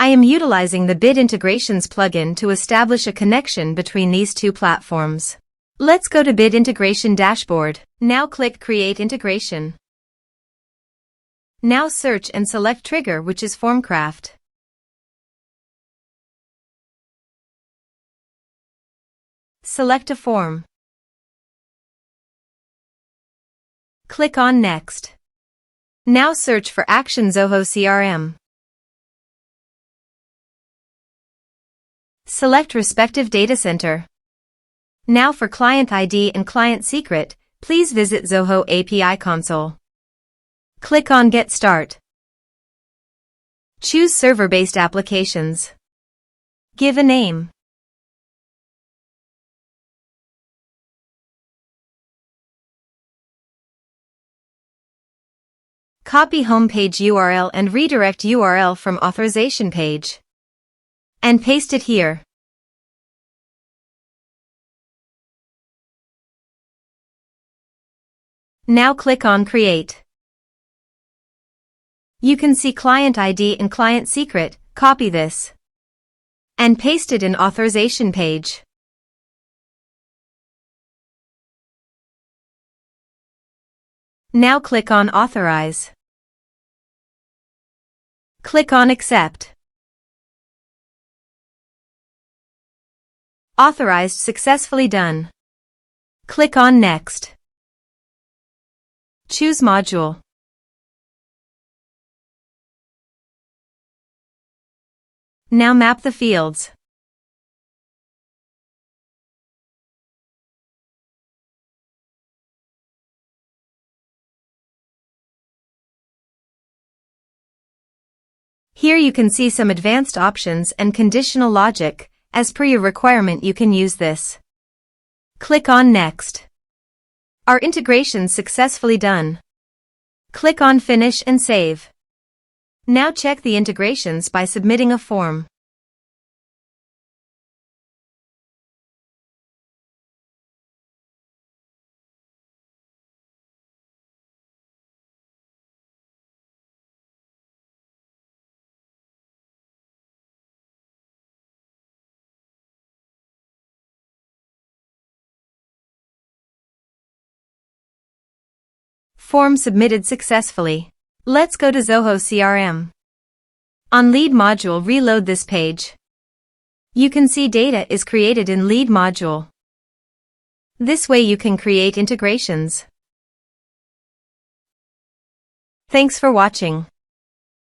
I am utilizing the Bit Integrations plugin to establish a connection between these two platforms. Let's go to Bit Integration Dashboard. Now click Create Integration. Now search and select trigger, which is FormCraft. Select a form. Click on Next. Now search for Action Zoho CRM. Select respective data center. Now for client ID and client secret, please visit Zoho API console. Click on Get Start. Choose server-based applications. Give a name. Copy homepage URL and redirect URL from authorization page. And paste it here. Now click on Create. You can see client ID and client secret. Copy this and paste it in authorization page. Now click on Authorize. Click on Accept. Authorized successfully done. Click on Next. Choose module. Now map the fields. Here you can see some advanced options and conditional logic. As per your requirement, you can use this. Click on Next. Our integration successfully done. Click on Finish and Save. Now check the integrations by submitting a form. Form submitted successfully. Let's go to Zoho CRM. On Lead module, reload this page. You can see data is created in Lead module. This way you can create integrations. Thanks for watching.